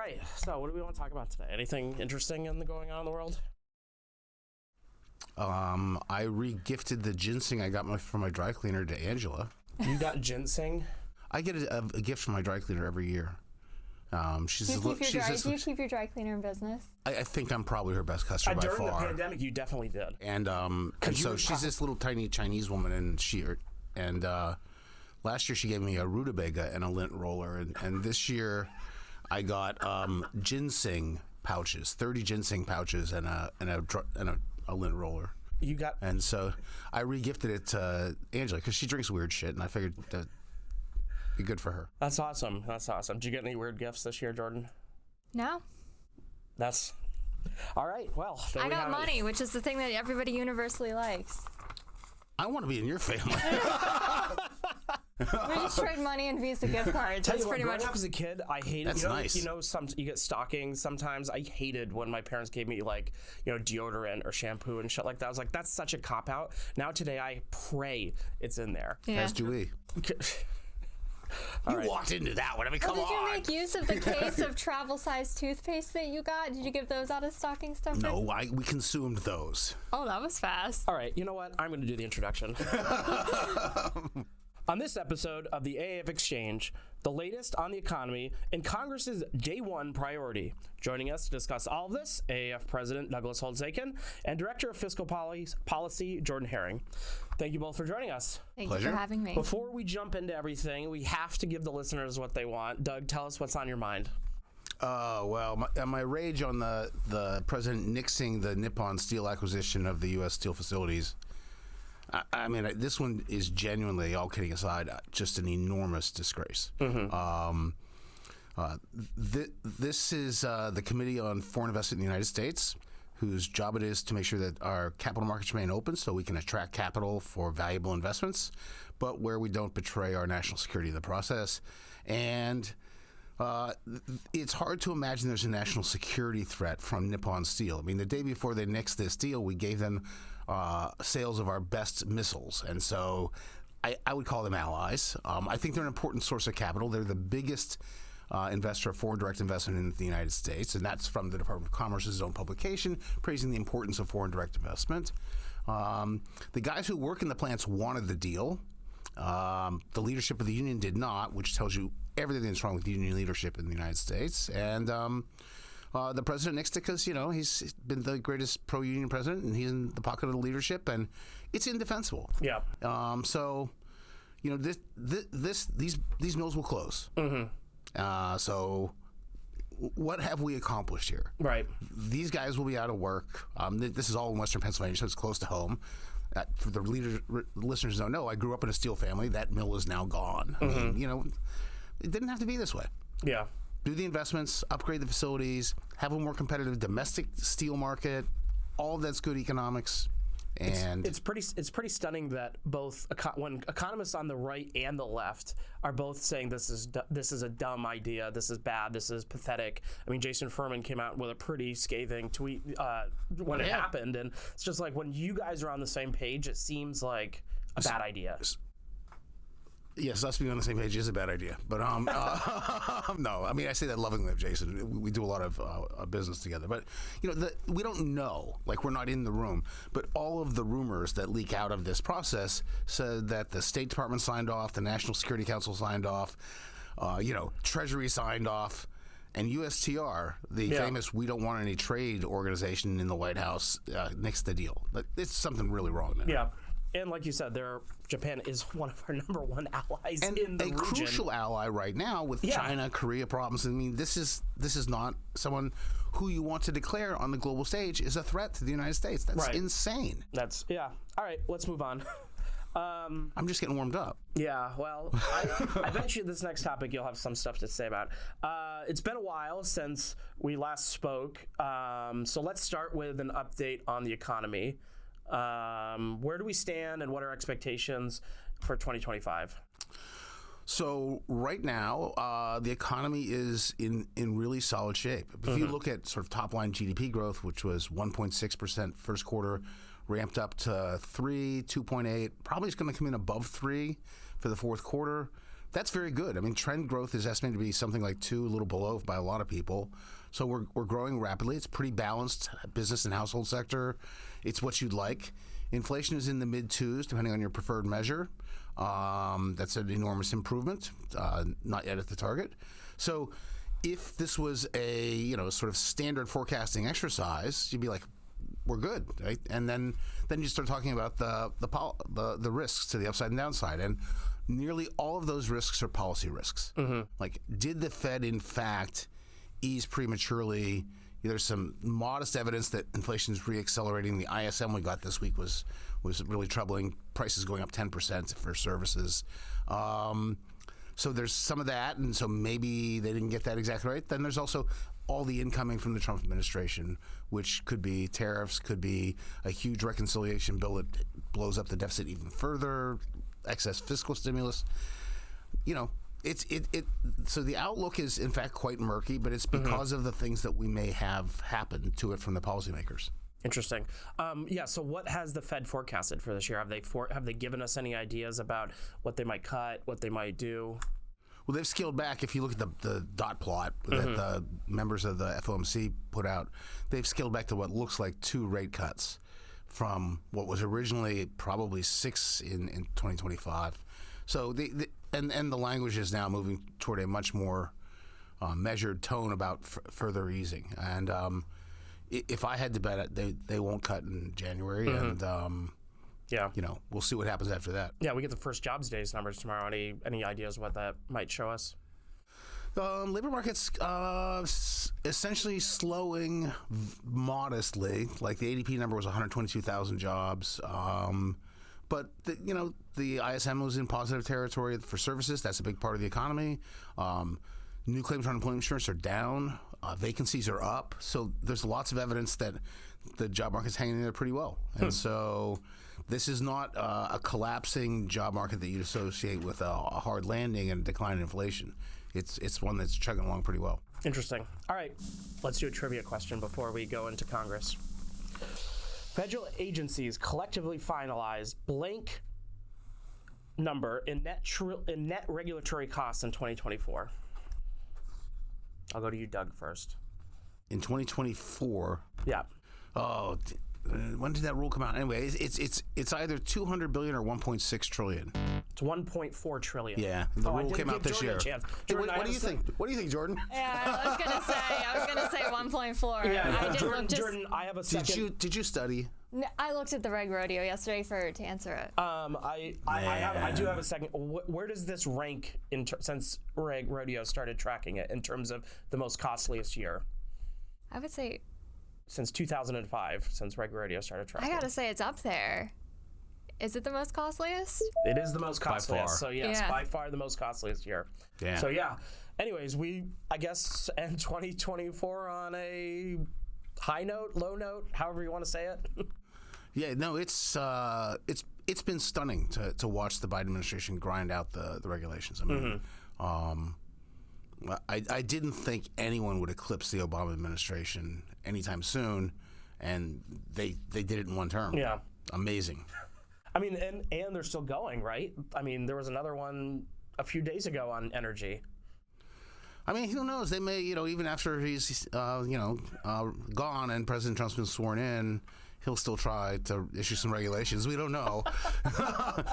right. So what do we want to talk about today? Anything interesting going on in the world? I re-gifted the ginseng I got from my dry cleaner to Angela. You got ginseng? I get a gift from my dry cleaner every year. Do you keep your dry cleaner in business? I think I'm probably her best customer by During far. the pandemic, you definitely did. And so she's this little tiny Chinese woman, and last year she gave me a rutabaga and a lint roller, and this year I got ginseng pouches, 30 ginseng pouches, and a lint roller. And so I re-gifted it to Angela because she drinks weird shit, and I figured that'd be good for her. That's awesome. Did you get any weird gifts this year, Jordan? No. That's all right. Well, I got money, which is the thing that everybody universally likes. I want to be in your family. We just trade money and Visa gift cards. That's pretty much. Growing up as a kid, I hated. That's nice. You get stockings sometimes. I hated when my parents gave me deodorant or shampoo and shit like that. I was like, that's such a cop out. Now today, I pray it's in there. Yeah. As do we. You walked into that one. I mean, come on. Did you make use of the case of travel-sized toothpaste that you got? Did you give those out as stocking stuffers? No, we consumed those. Oh, that was fast. All right, you know what? I'm going to do the introduction. On this episode of the AAF Exchange, the latest on the economy and Congress's day one priority. Joining us to discuss all of this, AAF President Douglas Holtz-Eakin and Director of Fiscal Policy Jordan Haring. Thank you both for joining us. Thank you for having me. Before we jump into everything, we have to give the listeners what they want. Doug, tell us what's on your mind. My rage on the President nixing the Nippon Steel acquisition of the U.S. steel facilities. I mean, this one is genuinely, all kidding aside, just an enormous disgrace. Mm-hmm. This is the Committee on Foreign Investment in the United States, whose job it is to make sure that our capital markets remain open so we can attract capital for valuable investments, but where we don't betray our national security in the process. And it's hard to imagine there's a national security threat from Nippon Steel. I mean, the day before they nixed this deal, we gave them sales of our best missiles. And so I would call them allies. I think they're an important source of capital. They're the biggest investor of foreign direct investment in the United States, and that's from the Department of Commerce's own publication praising the importance of foreign direct investment. The guys who work in the plants wanted the deal. The leadership of the union did not, which tells you everything that's wrong with union leadership in the United States. And the president nixed it because, he's been the greatest pro-union president, and he's in the pocket of the leadership, and it's indefensible. Yeah. So, these mills will close. Mm-hmm. So what have we accomplished here? Right. These guys will be out of work. This is all in Western Pennsylvania, so it's close to home. For the listeners who don't know, I grew up in a steel family. That mill is now gone. Mm-hmm. I mean, it didn't have to be this way. Yeah. Do the investments, upgrade the facilities, have a more competitive domestic steel market. All of that's good economics. And it's pretty stunning that both when economists on the right and the left are both saying this is a dumb idea, this is bad, this is pathetic. I mean, Jason Furman came out with a pretty scathing tweet when it happened, and it's just like when you guys are on the same page, it seems like a bad idea. Yes, us being on the same page is a bad idea. But no, I mean, I say that lovingly of Jason. We do a lot of business together. But, we don't know. Like, we're not in the room. But all of the rumors that leak out of this process said that the State Department signed off, the National Security Council signed off, Treasury signed off, and USTR, the famous We Don't Want Any Trade organization in the White House, nixed the deal. But it's something really wrong there. Yeah. And like you said, Japan is one of our number one allies in the region. And a crucial ally right now with China, Korea problems. I mean, this is not someone who you want to declare on the global stage is a threat to the United States. That's insane. All right, let's move on. I'm just getting warmed up. Yeah, well, I bet you this next topic you'll have some stuff to say about. It's been a while since we last spoke, so let's start with an update on the economy. Where do we stand and what are expectations for 2025? So right now, the economy is in really solid shape. If you look at sort of top line GDP growth, which was 1.6% first quarter, ramped up to 2.8, probably is going to come in above 3 for the fourth quarter. That's very good. I mean, trend growth is estimated to be something like 2, a little below by a lot of people. So we're growing rapidly. It's pretty balanced business and household sector. It's what you'd like. Inflation is in the mid-2s, depending on your preferred measure. That's an enormous improvement, not yet at the target. So if this was a sort of standard forecasting exercise, you'd be like, we're good, right? And then you start talking about the risks to the upside and downside, and nearly all of those risks are policy risks. Like, did the Fed in fact ease prematurely? There's some modest evidence that inflation is reaccelerating. The ISM we got this week was really troubling. Prices going up 10% for services. So there's some of that, and so maybe they didn't get that exactly right. Then there's also all the incoming from the Trump administration, which could be tariffs, could be a huge reconciliation bill that blows up the deficit even further, excess fiscal stimulus. So the outlook is in fact quite murky, but it's because of the things that we may have happened to it from the policymakers. Interesting. So what has the Fed forecasted for this year? Have they given us any ideas about what they might cut, what they might do? Well, they've scaled back. If you look at the dot plot that the members of the FOMC put out, they've scaled back to what looks like 2 rate cuts from what was originally probably 6 in 2025. So and the language is now moving toward a much more measured tone about further easing. And if I had to bet it, they won't cut in January. And we'll see what happens after that. Yeah, we get the first jobs days numbers tomorrow. Any ideas what that might show us? Labor market's essentially slowing modestly. Like the ADP number was 122,000 jobs. But the ISM was in positive territory for services. That's a big part of the economy. New claims on unemployment insurance are down. Vacancies are up. So there's lots of evidence that the job market's hanging in there pretty well. And so this is not a collapsing job market that you'd associate with a hard landing and a decline in inflation. It's one that's chugging along pretty well. Interesting. All right, let's do a trivia question before we go into Congress. Federal agencies collectively finalized blank number in net regulatory costs in 2024. I'll go to you, Doug, first. In 2024? Yeah. Oh, when did that rule come out? Anyway, it's either $200 billion or $1.6 trillion. It's $1.4 trillion. Yeah, the rule came out this year. Jordan, what do you think? What do you think, Jordan? Yeah, I was gonna say 1.4. Yeah, Jordan, I have a second. Did you study? No, I looked at the Reg Rodeo yesterday to answer it. I do have a second. Where does this rank since Reg Rodeo started tracking it in terms of the most costliest year? I would say since 2005, since Reg Rodeo started tracking. I gotta say it's up there. Is it the most costliest? It is the most costliest. By far. So yes, by far the most costliest year. Yeah. So yeah. Anyways, we I guess end 2024 on a high note, low note, however you want to say it. Yeah, no, it's been stunning to watch the Biden administration grind out the regulations. I mean, I didn't think anyone would eclipse the Obama administration anytime soon, and they did it in one term. Yeah, amazing. I mean, and they're still going, right? I mean, there was another one a few days ago on energy. I mean, who knows? They may, even after he's, gone and President Trump's been sworn in, he'll still try to issue some regulations. We don't know.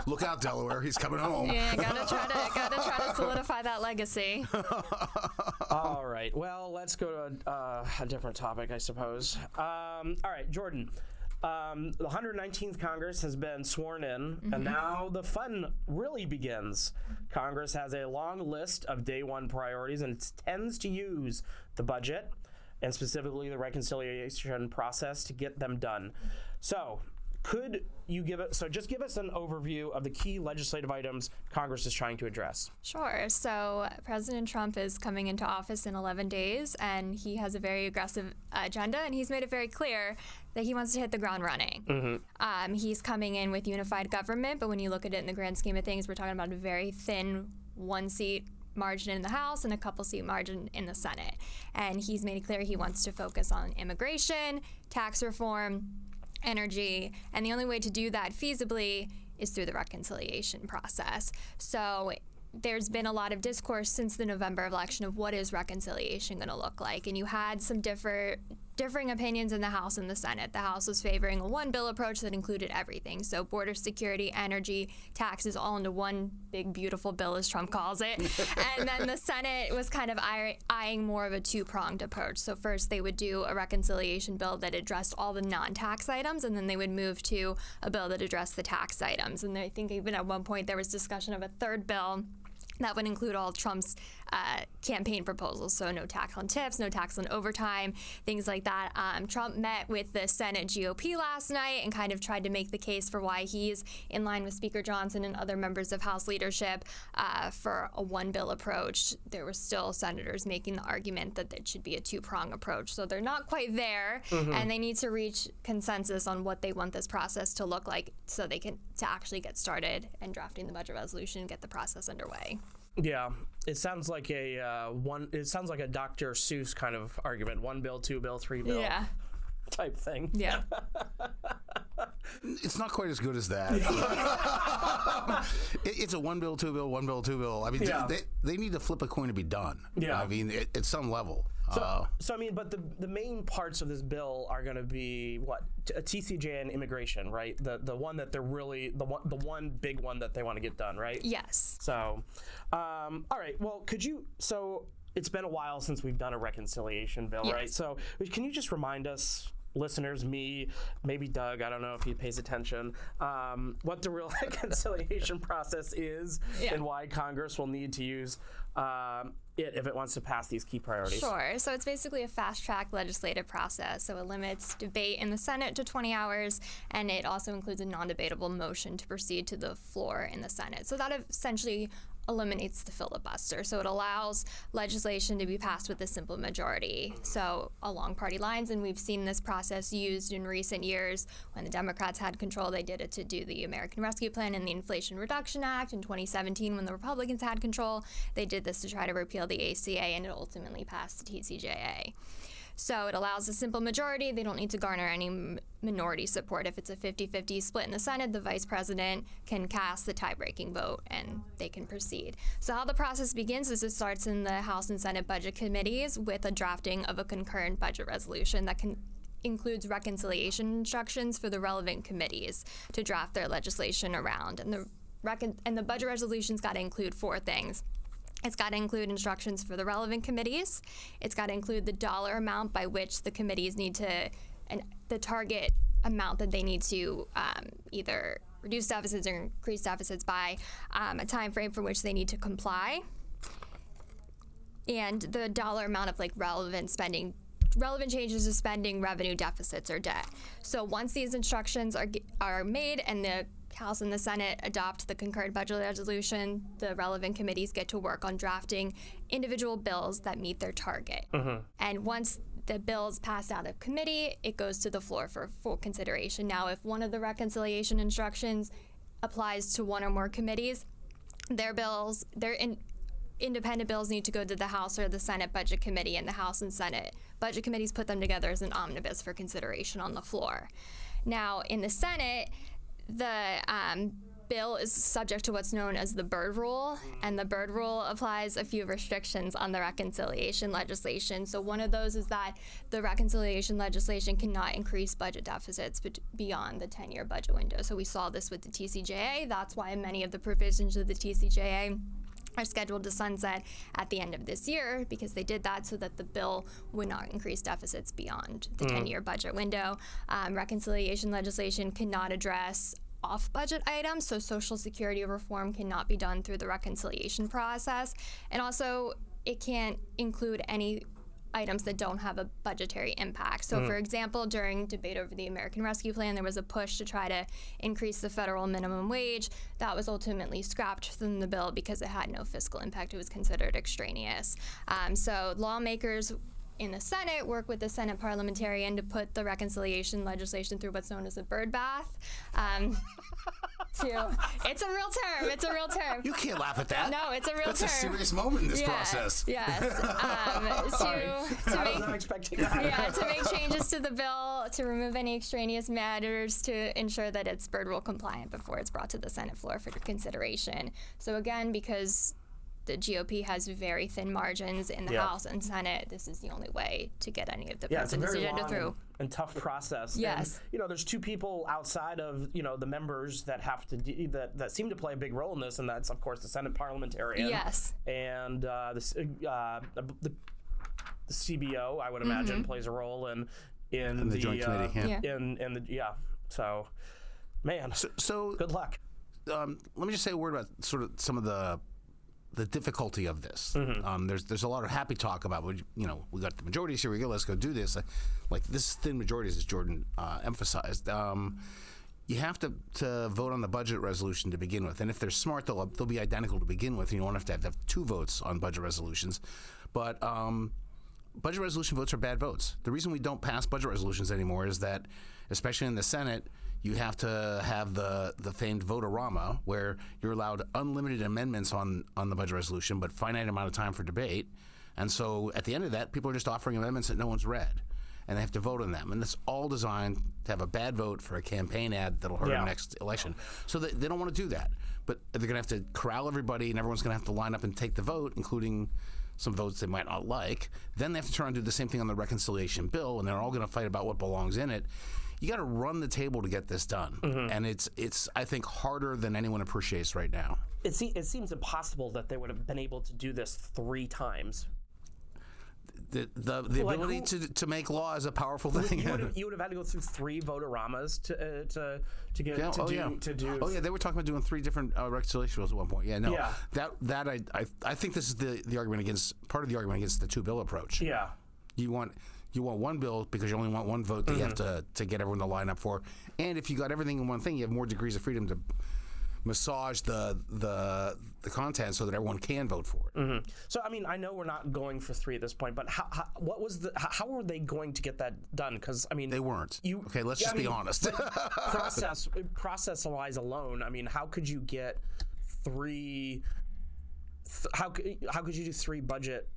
Look out, Delaware. He's coming home. Yeah, gotta try to solidify that legacy. All right. Well, let's go to a different topic, I suppose. All right, Jordan. The 119th Congress has been sworn in, and now the fun really begins. Congress has a long list of day one priorities and tends to use the budget and specifically the reconciliation process to get them done. So, just give us an overview of the key legislative items Congress is trying to address. Sure. So President Trump is coming into office in 11 days, and he has a very aggressive agenda, and he's made it very clear that he wants to hit the ground running. He's coming in with unified government, but when you look at it in the grand scheme of things, we're talking about a very thin one-seat margin in the House and a couple-seat margin in the Senate. And he's made it clear he wants to focus on immigration, tax reform, energy, and the only way to do that feasibly is through the reconciliation process. So there's been a lot of discourse since the November election of what is reconciliation going to look like. And you had some differing opinions in the House and the Senate. The House was favoring a one bill approach that included everything. So border security, energy, taxes, all into one big, beautiful bill, as Trump calls it. And then the Senate was kind of eyeing more of a two-pronged approach. So first they would do a reconciliation bill that addressed all the non-tax items, and then they would move to a bill that addressed the tax items. And I think even at one point there was discussion of a third bill that would include all Trump's campaign proposals. So no tax on tips, no tax on overtime, things like that. Trump met with the Senate GOP last night and kind of tried to make the case for why he's in line with Speaker Johnson and other members of House leadership for a one bill approach. There were still senators making the argument that it should be a two-prong approach. So they're not quite there, and they need to reach consensus on what they want this process to look like so they can to actually get started and drafting the budget resolution and get the process underway. Yeah, it sounds like a Dr. Seuss kind of argument: one bill, two bill, three bill, type thing. Yeah. It's not quite as good as that. It's a one bill, two bill, one bill, two bill. I mean, they need to flip a coin to be done. Yeah. I mean, at some level. So I mean, but the main parts of this bill are going to be what? A TCJ and immigration, right? The one that they're really the one big one that they want to get done, right? Yes. So, all right. Well, so it's been a while since we've done a reconciliation bill, right? So can you just remind us, listeners, me, maybe Doug, I don't know if he pays attention, what the real reconciliation process is and why Congress will need to use it if it wants to pass these key priorities? Sure. So it's basically a fast-track legislative process. So it limits debate in the Senate to 20 hours, and it also includes a non-debatable motion to proceed to the floor in the Senate. So that essentially eliminates the filibuster. So it allows legislation to be passed with a simple majority, so along party lines. And we've seen this process used in recent years. When the Democrats had control, they did it to do the American Rescue Plan and the Inflation Reduction Act. In 2017, when the Republicans had control, they did this to try to repeal the ACA, and it ultimately passed the TCJA. So it allows a simple majority. They don't need to garner any minority support. If it's a 50-50 split in the Senate, the vice president can cast the tie-breaking vote and they can proceed. So how the process begins is it starts in the House and Senate budget committees with a drafting of a concurrent budget resolution that includes reconciliation instructions for the relevant committees to draft their legislation around. And the budget resolution's got to include four things. It's got to include instructions for the relevant committees. It's got to include the dollar amount by which the committees need to, and the target amount that they need to either reduce deficits or increase deficits by, a time frame for which they need to comply, and the dollar amount of relevant spending, relevant changes to spending, revenue, deficits, or debt. So once these instructions are made and the House and the Senate adopt the concurrent budget resolution, the relevant committees get to work on drafting individual bills that meet their target. And once the bill is passed out of committee, it goes to the floor for full consideration. Now, if one of the reconciliation instructions applies to one or more committees, independent bills need to go to the House or the Senate Budget Committee, and the House and Senate Budget Committees put them together as an omnibus for consideration on the floor. Now, in the Senate, the bill is subject to what's known as the Byrd Rule, and the Byrd Rule applies a few restrictions on the reconciliation legislation. So one of those is that the reconciliation legislation cannot increase budget deficits beyond the 10-year budget window. So we saw this with the TCJA. That's why many of the provisions of the TCJA are scheduled to sunset at the end of this year, because they did that so that the bill would not increase deficits beyond the 10-year budget window. Reconciliation legislation cannot address off-budget items, so Social Security reform cannot be done through the reconciliation process. And also, it can't include any items that don't have a budgetary impact. So for example, during debate over the American Rescue Plan, there was a push to try to increase the federal minimum wage. That was ultimately scrapped from the bill because it had no fiscal impact. It was considered extraneous. So lawmakers in the Senate work with the Senate parliamentarian to put the reconciliation legislation through what's known as a bird bath. It's a real term. It's a real term. You can't laugh at that. No, it's a real That's term. That's a serious moment in this process. Yes. I was not expecting that. To make changes to the bill, to remove any extraneous matters, to ensure that it's Byrd Rule compliant before it's brought to the Senate floor for consideration. So again, because the GOP has very thin margins in the House and Senate. This is the only way to get any of the president's agenda through. And tough process. Yes. And, there's two people outside of, the members that have to that seem to play a big role in this, and that's, of course, the Senate parliamentarian. Yes. And the CBO, I would imagine, plays a role in the Joint Committee. So, man, so good luck. Let me just say a word about sort of some of the difficulty of this. There's a lot of happy talk about, we got the majorities, here we go, let's go do this. Like this thin majorities, as Jordan emphasized. You have to vote on the budget resolution to begin with, and if they're smart, they'll be identical to begin with. You don't have to have two votes on budget resolutions, but budget resolution votes are bad votes. The reason we don't pass budget resolutions anymore is that, especially in the Senate, you have to have the famed vote-a-rama, where you're allowed unlimited amendments on the budget resolution, but finite amount of time for debate. And so at the end of that, people are just offering amendments that no one's read, and they have to vote on them. And it's all designed to have a bad vote for a campaign ad that'll hurt the next election. So they don't want to do that. But they're going to have to corral everybody, and everyone's going to have to line up and take the vote, including some votes they might not like. Then they have to try and do the same thing on the reconciliation bill, and they're all going to fight about what belongs in it. You got to run the table to get this done, and it's I think harder than anyone appreciates right now. It seems impossible that they would have been able to do this 3 times. The ability to make law is a powerful thing. You would have had to go through 3 vote-a-ramas to do. Oh yeah, they were talking about doing 3 different reconciliation bills at one point. That I think this is the argument against, part of the argument against the 2-bill approach. Yeah, you want one bill because you only want one vote that you have to get everyone to line up for, and if you got everything in one thing, you have more degrees of freedom to massage the content so that everyone can vote for it. So I mean, I know we're not going for 3 at this point, but how were they going to get that done? Because I mean, they weren't. Let's just be honest. Process-wise alone, I mean, how could you get 3? How could you do 3 budget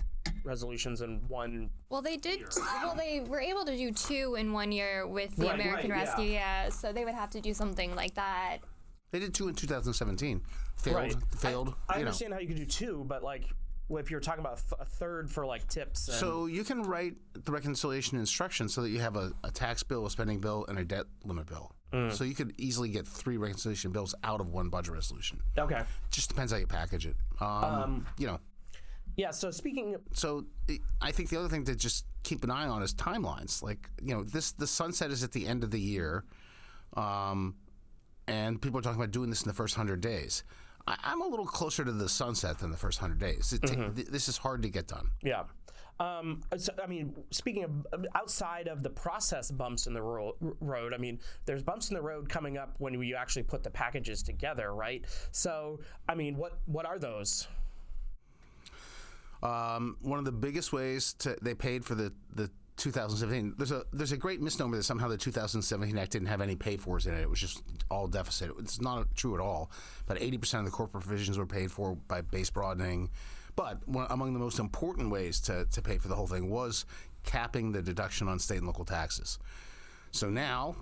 resolutions in one? Well, they did. Well, they were able to do 2 in 1 year with the American Rescue. Yeah, so they would have to do something like that. They did 2 in 2017. Failed. I understand how you could do 2, but like, if you're talking about a third for like tips. So you can write the reconciliation instructions so that you have a tax bill, a spending bill, and a debt limit bill. So you could easily get 3 reconciliation bills out of one budget resolution. Okay. Just depends how you package it. Yeah. So So I think the other thing to just keep an eye on is timelines. Like, the sunset is at the end of the year. And people are talking about doing this in the first 100 days. I'm a little closer to the sunset than the first 100 days. This is hard to get done. Yeah. So, I mean, speaking of outside of the process bumps in the road, I mean, there's bumps in the road coming up when you actually put the packages together, right? So, I mean, what are those? One of the biggest ways they paid for the 2017. There's a great misnomer that somehow the 2017 Act didn't have any pay-fors in it. It was just all deficit. It's not true at all. About 80% of the corporate provisions were paid for by base broadening. But among the most important ways to pay for the whole thing was capping the deduction on state and local taxes. So now,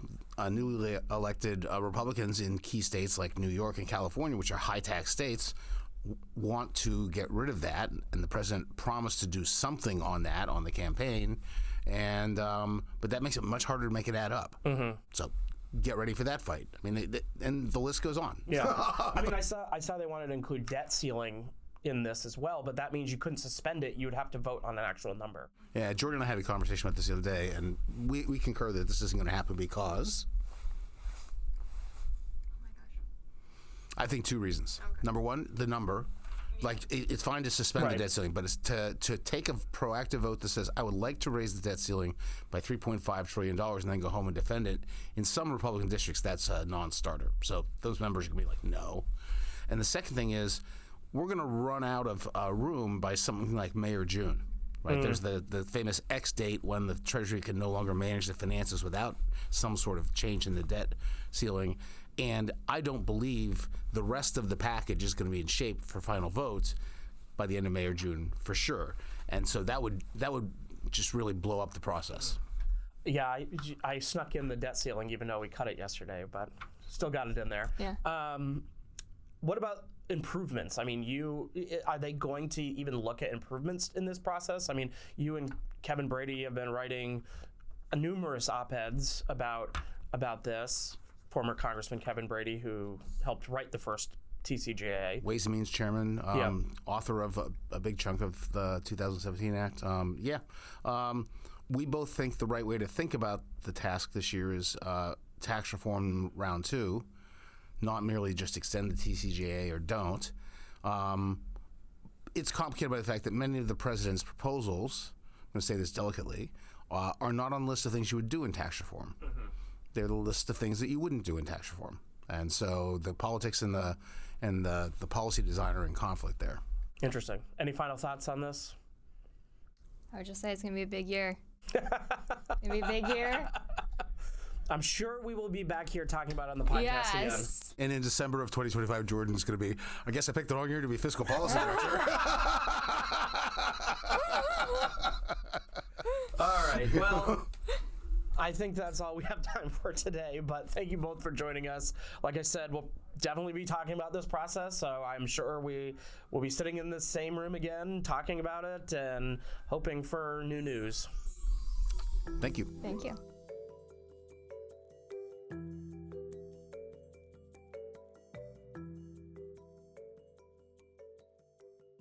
newly elected Republicans in key states like New York and California, which are high-tax states, want to get rid of that, and the president promised to do something on that on the campaign, and but that makes it much harder to make it add up. So get ready for that fight. I mean, and the list goes on. Yeah, I mean, I saw they wanted to include debt ceiling in this as well, but that means you couldn't suspend it. You would have to vote on an actual number. Yeah, Jordan and I had a conversation about this the other day, and we concur that this isn't going to happen because I think 2 reasons. Okay. Number 1, the number. Like, it's fine to suspend the debt ceiling, but it's to take a proactive vote that says, I would like to raise the debt ceiling by $3.5 trillion and then go home and defend it. In some Republican districts, that's a non-starter. So those members are going to be like, no. And the second thing is, we're going to run out of room by something like May or June. Right? There's the famous X date when the Treasury can no longer manage the finances without some sort of change in the debt ceiling. And I don't believe the rest of the package is going to be in shape for final votes by the end of May or June for sure. And so that would just really blow up the process. Yeah, I snuck in the debt ceiling even though we cut it yesterday, but still got it in there. Yeah. What about improvements? I mean, are they going to even look at improvements in this process? I mean, you and Kevin Brady have been writing numerous op-eds about this. Former Congressman Kevin Brady, who helped write the first TCJA. Ways and Means Chairman, author of a big chunk of the 2017 Act. We both think the right way to think about the task this year is tax reform round 2, not merely just extend the TCJA or don't. It's complicated by the fact that many of the president's proposals, I'm going to say this delicately, are not on the list of things you would do in tax reform. Mm-hmm. They're the list of things that you wouldn't do in tax reform. And so the politics and the policy design are in conflict there. Interesting. Any final thoughts on this? I would just say it's going to be a big year. It's going to be a big year. I'm sure we will be back here talking about it on the podcast again. And in December of 2025, Jordan's going to be, I guess I picked the wrong year to be fiscal policy director. All right. Well, I think that's all we have time for today, but thank you both for joining us. Like I said, we'll definitely be talking about this process, so I'm sure we will be sitting in the same room again, talking about it and hoping for new news. Thank you. Thank you.